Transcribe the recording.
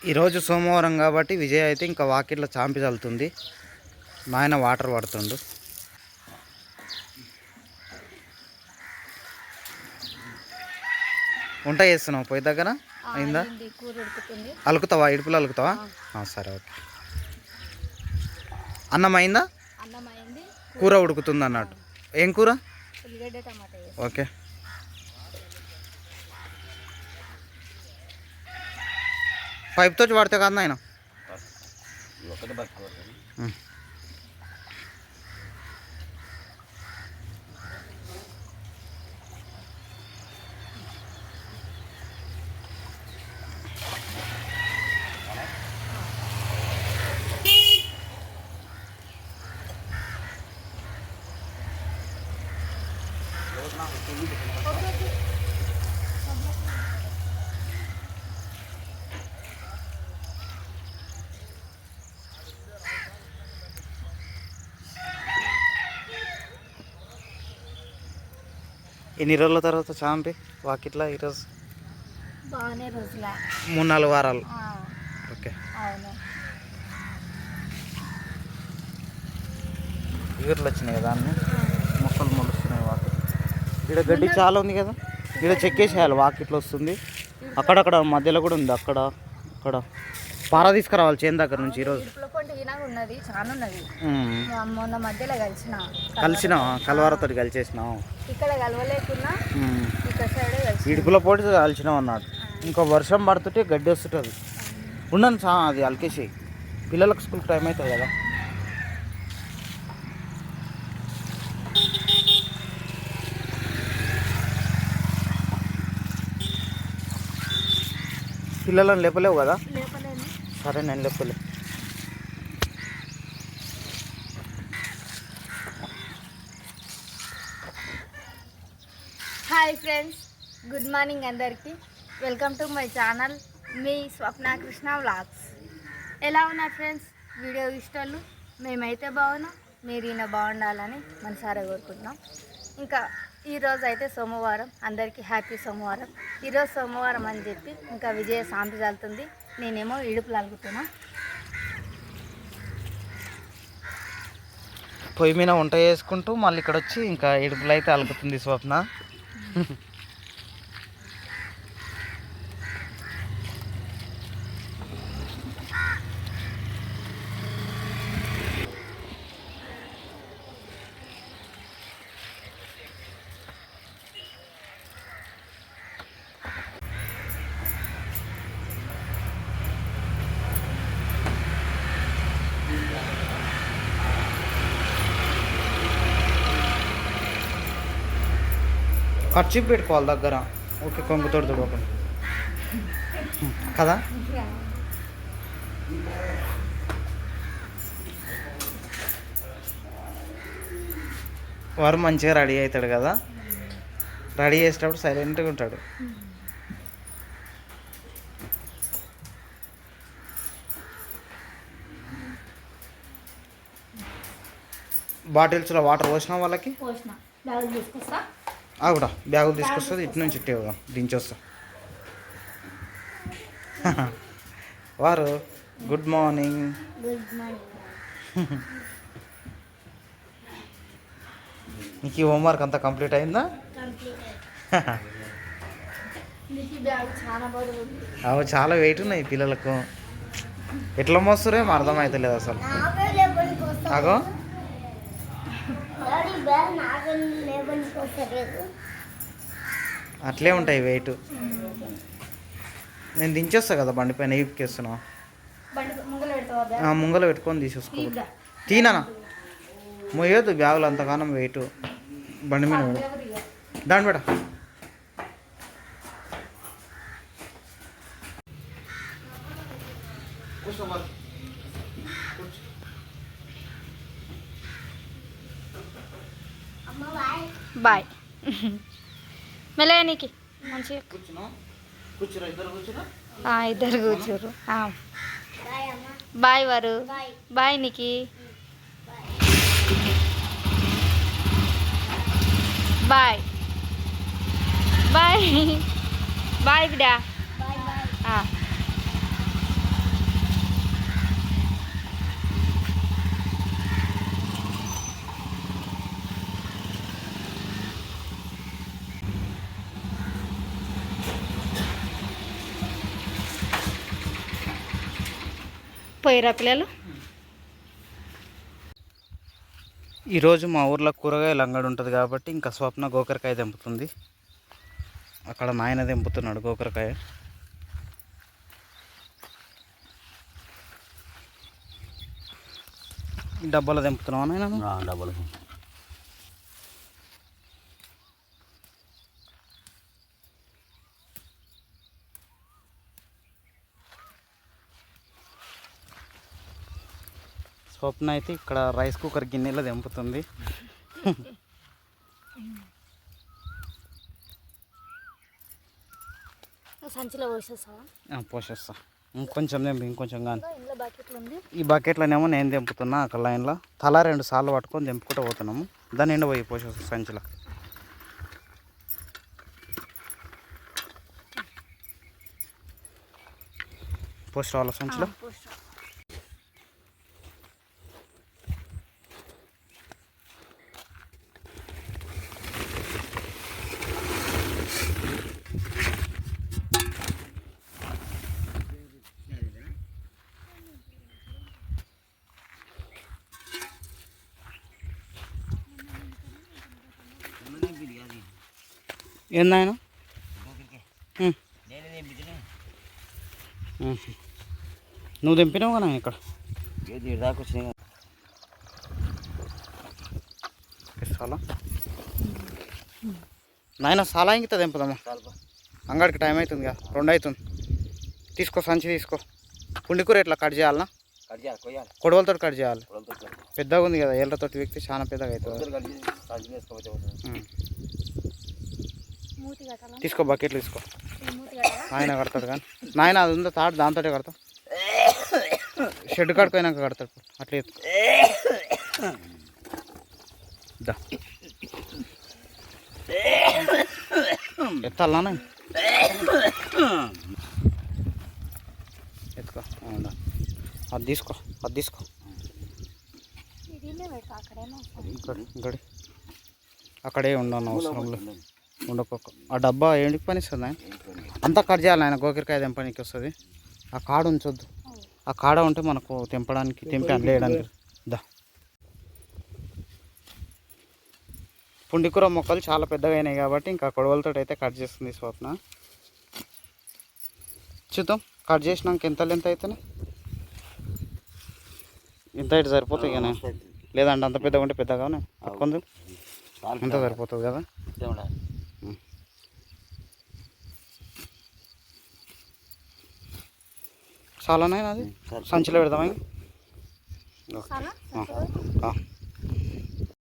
ఈరోజు సోమవారం కాబట్టి విజయ్ అయితే ఇంకా వాకిట్లో చాంపి చల్లుతుంది. మా ఆయన వాటర్ పడుతుండు. వంట చేస్తున్నావు పొయ్యి దగ్గర అయిందా? అలుకుతావా? ఇడుపులు అలుకుతావా? సరే ఓకే. అన్నం అయిందా? కూర ఉడుకుతుంది అన్నట్టు. ఏం కూర? ఓకే. పైప్తో వాడితే కాదు ఆయన. ఎన్ని రోజుల తర్వాత చాంపి వాకిట్లా ఈరోజు? 3-4 వారాలు. ఓకే. ఇగుర్లు వచ్చినాయి కదా అన్నీ, మొక్కలు మొలుస్తున్నాయి. వాకి ఇక్కడ గడ్డి చాలా ఉంది కదా, ఇక్కడ చెక్కేసేయాలి. వాకిట్లో వస్తుంది, అక్కడక్కడ మధ్యలో కూడా ఉంది. అక్కడ అక్కడ పార తీసుకురావాలి చేను దగ్గర నుంచి. ఈరోజు కలిసిన కలవారతో కలిసేసినావు. ఇడుపుల పోటీ కలిసినావు అన్నాడు. ఇంకా వర్షం పడుతుంటే గడ్డి వస్తుంటుంది. ఉండను అది అలికేసి పిల్లలకు స్కూల్ టైం అవుతుంది కదా. పిల్లలను లేపలేవు కదా? సరే నేను లేపలే. హాయ్ ఫ్రెండ్స్, గుడ్ మార్నింగ్ అందరికీ. Welcome to my channel, me Swapna Krishna vlogs. ఎలా ఉన్నారు ఫ్రెండ్స్? వీడియో ఇష్టాలు మేమైతే బాగున్నాం, మీరు ఈయన బాగుండాలని మనసారా కోరుకుంటున్నాం. ఇంకా ఈరోజు అయితే సోమవారం, అందరికీ హ్యాపీ సోమవారం. ఈరోజు సోమవారం అని చెప్పి ఇంకా విజయ సాంపి చల్లుతుంది, నేనేమో ఇడుపులు అలుగుతున్నా. పొయ్యి మీద వంట చేసుకుంటూ మళ్ళీ ఇక్కడ వచ్చి ఇంకా ఇడుపులు అయితే అలుగుతుంది స్వప్న. ఖర్చు పెట్టుకోవాలి దగ్గర. ఓకే, కొంగుతోడు తుడవకుండా కదా. వారు మంచిగా రెడీ అవుతాడు కదా. రెడీ చేసేటప్పుడు సైలెంట్గా ఉంటాడు. బాటిల్స్లో వాటర్ పోసినా వాళ్ళకి కూడా బ్యాగులు తీసుకొస్తుంది. ఇటు నుంచి ఇట్టే దించొస్తా. వారు గుడ్ మార్నింగ్. నీకు ఈ హోంవర్క్ అంతా కంప్లీట్ అయిందా? అవి చాలా వెయిట్ ఉన్నాయి పిల్లలకు. ఎట్లా మోస్తురేమో అర్థమవుతలేదు అసలు. అగో అట్లే ఉంటాయి వెయిట్. నేను దించేస్తా కదా బండి పైన. ఈపుకేస్తున్నావు, ముంగలు పెట్టుకొని తీసేసుకో. తీనా మోయొద్దు బ్యాగులు అంతగానం వెయిట్ బండి మీద. దాని బేట బాయ్. మెల్లగానికి మంచిగా ఇద్దరు కూర్చోరు. బాయ్ వారు. బాయ్ నీకి. బాయ్ బాయ్ బాయ్ బిడ్డా. పోయిరా పిల్లలు. ఈరోజు మా ఊర్లో కూరగాయల అంగడి ఉంటుంది కాబట్టి ఇంకా స్వప్న గోకరకాయ తెంపుతుంది. అక్కడ నాయన తెంపుతున్నాడు గోకరకాయ. డబ్బాలో తెంపుతున్నావా నాయన? డబ్బులు స్వప్న అయితే ఇక్కడ రైస్ కుక్కర్ గిన్నెలో తెంపుతుంది. సంచిలో పోసేస్తావా? పోసేస్తా. ఇంకొంచెం తెంపు, ఇంకొంచెం కానీ. ఇంట్లో బకెట్లు ఉంది. ఈ బకెట్లోనేమో నేను తెంపుతున్నా. అక్కడ లైన్లో తలా 2 సార్లు పట్టుకొని తెంపుకుంటూ పోతున్నాము. దాని నిండా పోయి పోసేస్తా సంచిలో. పోస్ట్ రావాల సంచిలో. ఏందాయన? నువ్వు తెంపినావు కదా ఇక్కడ. దాకా వచ్చినాయి. చాలా నాయన చాలా ఇంకిత తెంపుదామా? అంగడికి టైం అవుతుంది కదా, 2 అవుతుంది. తీసుకో సంచి తీసుకో. పుండికూర ఎట్లా కట్ చేయాలనా? కొడవలతో కట్ చేయాలి. పెద్దగా ఉంది కదా, ఏళ్ళతో వ్యక్తి చాలా పెద్దగా అవుతుంది. తీసుకో బకెట్లు తీసుకో. నాయన కడతాడు కానీ. నాయన అది ఉందో తాడు, దాంతో కడతా. షెడ్ కడుకోయినాక కడతాడు. అట్లా ఎత్తాలనా? ఎత్తుకో. అది తీసుకో, అది తీసుకో. గడి అక్కడే ఉండను, అవసరం లేదు. ఉండకోక ఆ డబ్బా ఏంటికి పని ఇస్తుంది ఆయన? అంతా కట్ చేయాలి ఆయన. గోకరకాయ తెంపడానికి వస్తుంది. ఆ కాడ ఉంచొద్దు. ఆ కాడ ఉంటే మనకు తెంపడానికి, తెంపి అల్లేయడానికి. దా. పుండికూర మొక్కలు చాలా పెద్దగా అయినాయి కాబట్టి ఇంకా కొడవలతో అయితే కట్ చేస్తుంది స్వప్న. చూద్దాం కట్ చేసినాక ఎంత లెంత్ అయితేనే. ఇంత అయితే సరిపోతాయి కానీ, లేదంటే అంత పెద్దగా ఉంటే పెద్దగానే కొంచెం ఎంత సరిపోతుంది కదా. చాలానే అది సంచిలో పెడదామా?